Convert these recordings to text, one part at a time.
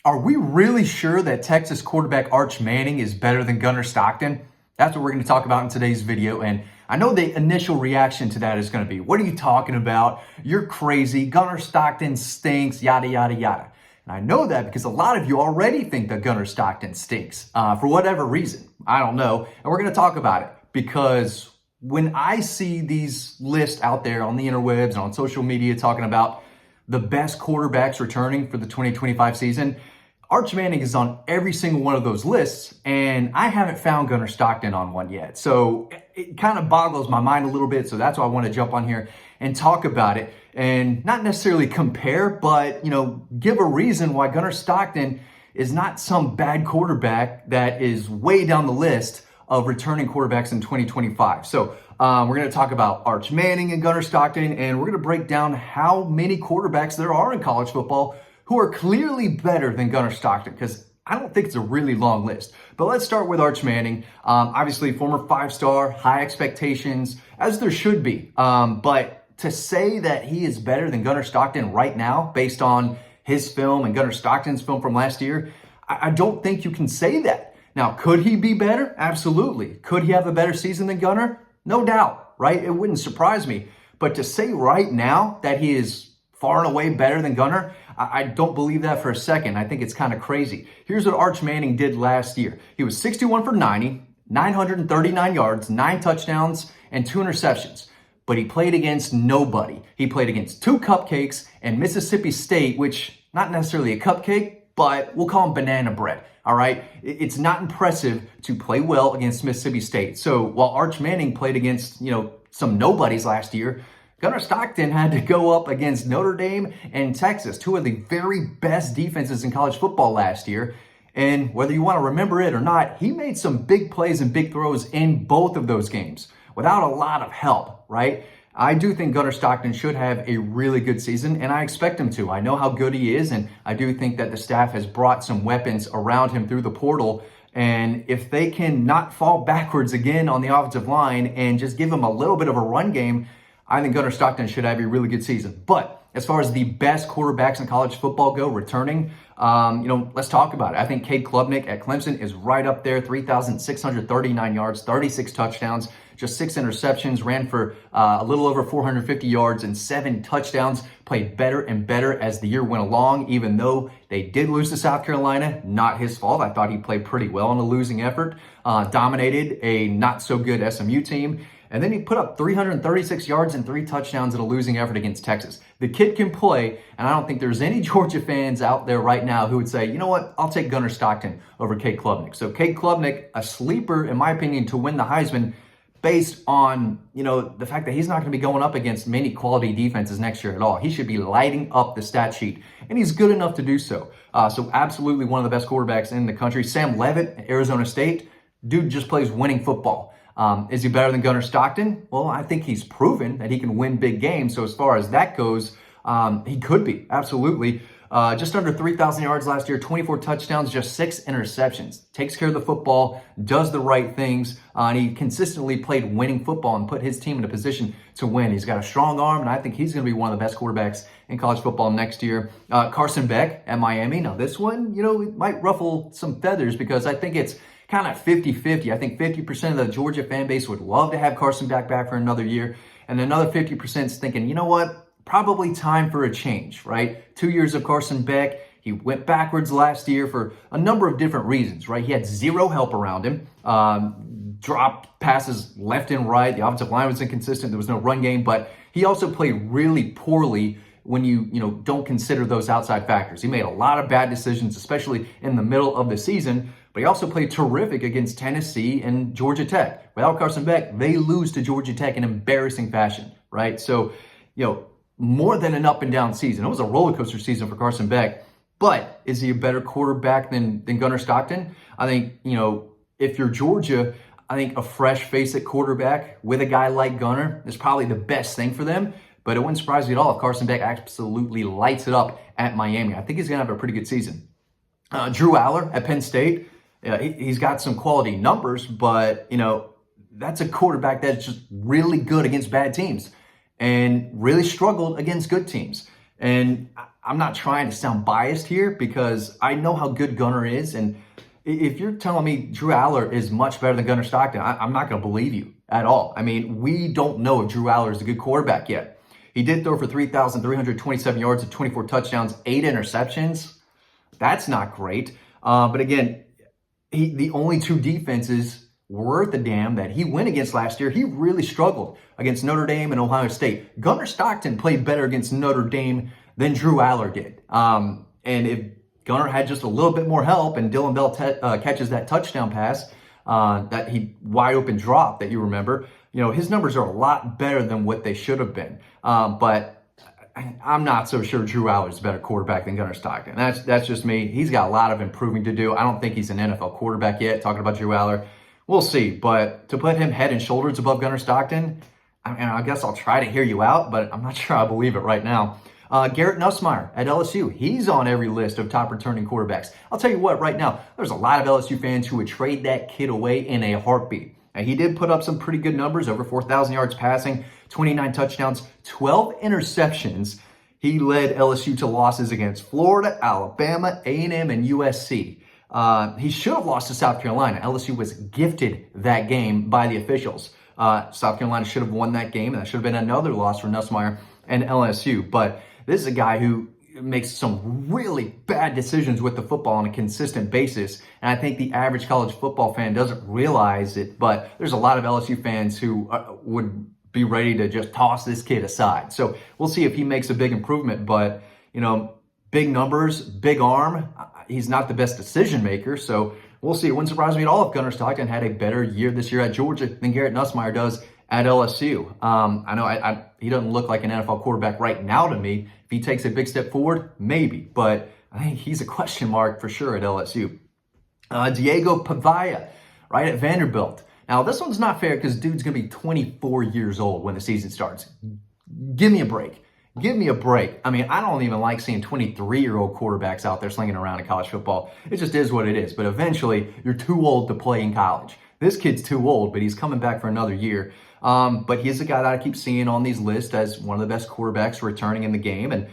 Are we really sure that Texas quarterback Arch Manning is better than Gunnar Stockton? That's what we're going to talk about in today's video. And I know the initial reaction to that is going to be, what are you talking about? You're crazy. Gunnar Stockton stinks, yada, yada, yada. And I know that because a lot of you already think that Gunnar Stockton stinks for whatever reason. I don't know. And we're going to talk about it because when I see these lists out there on the interwebs and on social media talking about the best quarterbacks returning for the 2025 season, Arch Manning is on every single one of those lists, and I haven't found Gunnar Stockton on one yet. So it kind of boggles my mind a little bit. So that's why I want to jump on here and talk about it and not necessarily compare, but, give a reason why Gunnar Stockton is not some bad quarterback that is way down the list of returning quarterbacks in 2025. So we're going to talk about Arch Manning and Gunnar Stockton, and we're going to break down how many quarterbacks there are in college football who are clearly better than Gunnar Stockton, because I don't think it's a really long list. But let's start with Arch Manning. Obviously, former five-star, high expectations, as there should be. But to say that he is better than Gunnar Stockton right now, based on his film and Gunnar Stockton's film from last year, I don't think you can say that. Now, could he be better? Absolutely. Could he have a better season than Gunnar? No doubt, right? It wouldn't surprise me. But to say right now that he is far and away better than Gunnar, I don't believe that for a second. I think it's kind of crazy. Here's what Arch Manning did last year. He was 61 for 90, 939 yards, 9 touchdowns, and 2 interceptions. But he played against nobody. He played against 2 cupcakes and Mississippi State, which not necessarily a cupcake, but we'll call them banana bread. All right. It's not impressive to play well against Mississippi State. So while Arch Manning played against, some nobodies last year, Gunnar Stockton had to go up against Notre Dame and Texas, 2 of the very best defenses in college football last year. And whether you want to remember it or not, he made some big plays and big throws in both of those games without a lot of help, right? I do think Gunnar Stockton should have a really good season, and I expect him to. I know how good he is, and I do think that the staff has brought some weapons around him through the portal. And if they can not fall backwards again on the offensive line and just give him a little bit of a run game, I think Gunnar Stockton should have a really good season. But as far as the best quarterbacks in college football go returning, let's talk about it. I think Klubnik at Clemson is right up there, 3,639 yards, 36 touchdowns, just 6 interceptions, ran for a little over 450 yards and 7 touchdowns, played better and better as the year went along, even though they did lose to South Carolina. Not his fault. I thought he played pretty well in a losing effort, dominated a not so good SMU team. And then he put up 336 yards and 3 touchdowns in a losing effort against Texas. The kid can play, and I don't think there's any Georgia fans out there right now who would say, you know what, I'll take Gunnar Stockton over Klubnik. So Klubnik, a sleeper, in my opinion, to win the Heisman based on, the fact that he's not going to be going up against many quality defenses next year at all. He should be lighting up the stat sheet, and he's good enough to do so. So absolutely one of the best quarterbacks in the country. Sam Levitt, Arizona State, dude just plays winning football. Is he better than Gunnar Stockton? Well, I think he's proven that he can win big games. So as far as that goes, he could be, absolutely. Just under 3,000 yards last year, 24 touchdowns, just 6 interceptions. Takes care of the football, does the right things, and he consistently played winning football and put his team in a position to win. He's got a strong arm, and I think he's going to be one of the best quarterbacks in college football next year. Carson Beck at Miami. Now this one, it might ruffle some feathers because I think it's kind of 50-50. I think 50% of the Georgia fan base would love to have Carson Beck back for another year. And another 50% is thinking, you know what? Probably time for a change, right? 2 years of Carson Beck. He went backwards last year for a number of different reasons, right? He had zero help around him, dropped passes left and right. The offensive line was inconsistent. There was no run game, but he also played really poorly when you don't consider those outside factors. He made a lot of bad decisions, especially in the middle of the season, but he also played terrific against Tennessee and Georgia Tech. Without Carson Beck, they lose to Georgia Tech in embarrassing fashion, right? So, more than an up and down season. It was a roller coaster season for Carson Beck, but is he a better quarterback than Gunnar Stockton? I think, if you're Georgia, I think a fresh face at quarterback with a guy like Gunnar is probably the best thing for them. But it wouldn't surprise me at all if Carson Beck absolutely lights it up at Miami. I think he's going to have a pretty good season. Drew Allar at Penn State, he's got some quality numbers, but, that's a quarterback that's just really good against bad teams and really struggled against good teams. And I'm not trying to sound biased here because I know how good Gunnar is. And if you're telling me Drew Allar is much better than Gunnar Stockton, I'm not going to believe you at all. I mean, we don't know if Drew Allar is a good quarterback yet. He did throw for 3,327 yards and 24 touchdowns, 8 interceptions. That's not great. But again, the only 2 defenses worth a damn that he went against last year, he really struggled against Notre Dame and Ohio State. Gunnar Stockton played better against Notre Dame than Drew Allar did. And if Gunnar had just a little bit more help and Dylan Bell catches that touchdown pass, that he wide open drop that you remember, his numbers are a lot better than what they should have been. But I'm not so sure Drew Allar is a better quarterback than Gunnar Stockton. That's just me. He's got a lot of improving to do. I don't think he's an NFL quarterback yet. Talking about Drew Allar, we'll see. But to put him head and shoulders above Gunnar Stockton, I guess I'll try to hear you out, but I'm not sure I believe it right now. Garrett Nussmeier at LSU, he's on every list of top returning quarterbacks. I'll tell you what, right now, there's a lot of LSU fans who would trade that kid away in a heartbeat. And he did put up some pretty good numbers, over 4,000 yards passing, 29 touchdowns, 12 interceptions. He led LSU to losses against Florida, Alabama, A&M, and USC. He should have lost to South Carolina. LSU was gifted that game by the officials. South Carolina should have won that game, and that should have been another loss for Nussmeier and LSU. But this is a guy who makes some really bad decisions with the football on a consistent basis. And I think the average college football fan doesn't realize it, but there's a lot of LSU fans who would be ready to just toss this kid aside. So we'll see if he makes a big improvement, but big numbers, big arm. He's not the best decision maker. So we'll see. It wouldn't surprise me at all if Gunnar Stockton had a better year this year at Georgia than Garrett Nussmeier does at LSU. I know he doesn't look like an NFL quarterback right now to me. If he takes a big step forward, maybe. But I think he's a question mark for sure at LSU. Diego Pavia, right, at Vanderbilt. Now, this one's not fair because dude's going to be 24 years old when the season starts. Give me a break. Give me a break. I mean, I don't even like seeing 23-year-old quarterbacks out there slinging around in college football. It just is what it is. But eventually, you're too old to play in college. This kid's too old, but he's coming back for another year. But he's a guy that I keep seeing on these lists as one of the best quarterbacks returning in the game. And,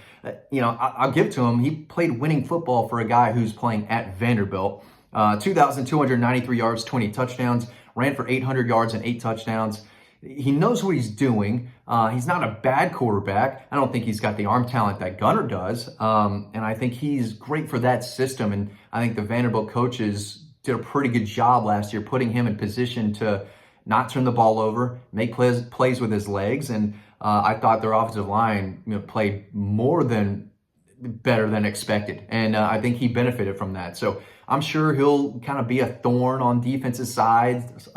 I'll give it to him. He played winning football for a guy who's playing at Vanderbilt. 2,293 yards, 20 touchdowns, ran for 800 yards and 8 touchdowns. He knows what he's doing. He's not a bad quarterback. I don't think he's got the arm talent that Gunnar does. And I think he's great for that system. And I think the Vanderbilt coaches did a pretty good job last year putting him in position to not turn the ball over, make plays with his legs. And I thought their offensive line played better than expected. And I think he benefited from that. So I'm sure he'll kind of be a thorn on defensive sides,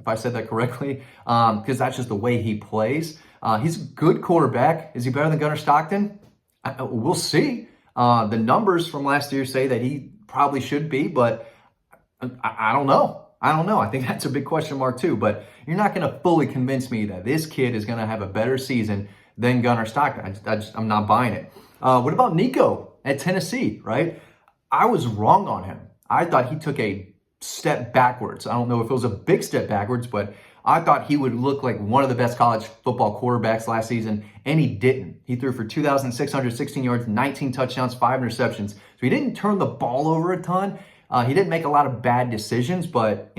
if I said that correctly, because that's just the way he plays. He's a good quarterback. Is he better than Gunnar Stockton? We'll see. The numbers from last year say that he probably should be, but I don't know. I think that's a big question mark too, but you're not going to fully convince me that this kid is going to have a better season than Gunnar Stockton. I'm not buying it. What about Nico at Tennessee, right? I was wrong on him. I thought he took a step backwards. I don't know if it was a big step backwards, but I thought he would look like one of the best college football quarterbacks last season, and he didn't. He threw for 2,616 yards, 19 touchdowns, 5 interceptions. So he didn't turn the ball over a ton. He didn't make a lot of bad decisions, but,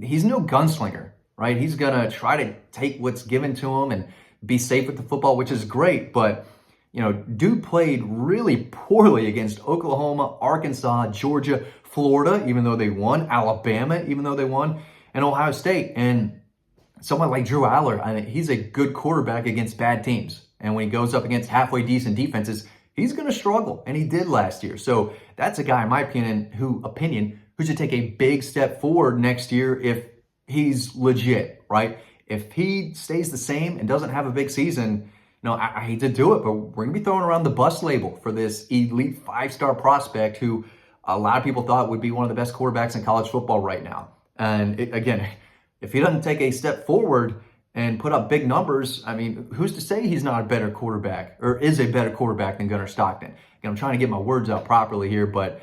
he's no gunslinger, right? He's going to try to take what's given to him and be safe with the football, which is great. But, dude played really poorly against Oklahoma, Arkansas, Georgia, Florida, even though they won, Alabama, even though they won, and Ohio State. And someone like Drew Allar, he's a good quarterback against bad teams. And when he goes up against halfway decent defenses, he's going to struggle, and he did last year. So that's a guy, in my opinion, who should take a big step forward next year if he's legit, right? If he stays the same and doesn't have a big season, I hate to do it, but we're going to be throwing around the bust label for this elite 5-star prospect who a lot of people thought would be one of the best quarterbacks in college football right now. And again, if he doesn't take a step forward and put up big numbers, who's to say he's not a better quarterback or is a better quarterback than Gunnar Stockton? Again, I'm trying to get my words out properly here, but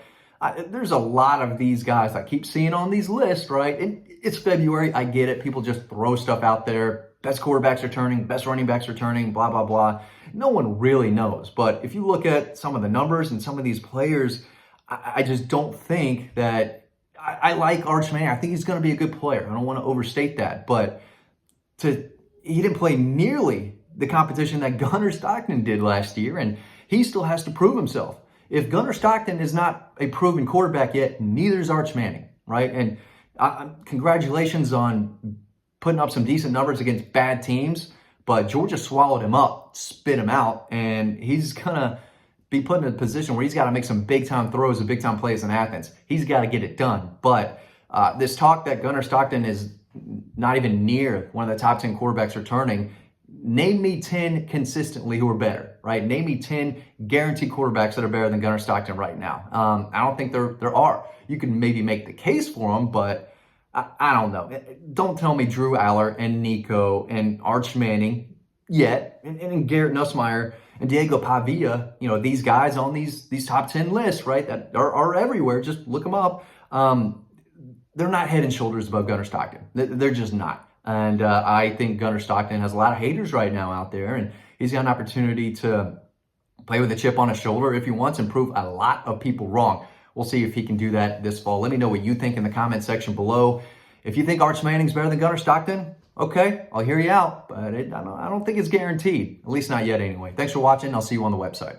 there's a lot of these guys I keep seeing on these lists, right? It's February. I get it. People just throw stuff out there. best quarterbacks returning, best running backs returning, blah, blah, blah. No one really knows. But if you look at some of the numbers and some of these players, I just don't think that I like Arch Manning. I think he's going to be a good player. I don't want to overstate that. But he didn't play nearly the competition that Gunnar Stockton did last year, and he still has to prove himself. If Gunnar Stockton is not a proven quarterback yet, neither is Arch Manning, right? And congratulations on putting up some decent numbers against bad teams, but Georgia swallowed him up, spit him out, and he's going to be put in a position where he's got to make some big-time throws and big-time plays in Athens. He's got to get it done. But this talk that Gunnar Stockton is not even near one of the top 10 quarterbacks returning, name me 10 consistently who are better, right? Name me 10 guaranteed quarterbacks that are better than Gunnar Stockton right now. I don't think there are. You can maybe make the case for them, but I don't know. Don't tell me Drew Allar and Nico and Arch Manning yet, and Garrett Nussmeier and Diego Pavia, these guys on these top 10 lists, right, that are everywhere. Just look them up. They're not head and shoulders above Gunnar Stockton. They're just not. And I think Gunnar Stockton has a lot of haters right now out there, and he's got an opportunity to play with a chip on his shoulder if he wants and prove a lot of people wrong. We'll see if he can do that this fall. Let me know what you think in the comment section below. If you think Arch Manning's better than Gunnar Stockton, okay, I'll hear you out. But I don't think it's guaranteed, at least not yet anyway. Thanks for watching. I'll see you on the website.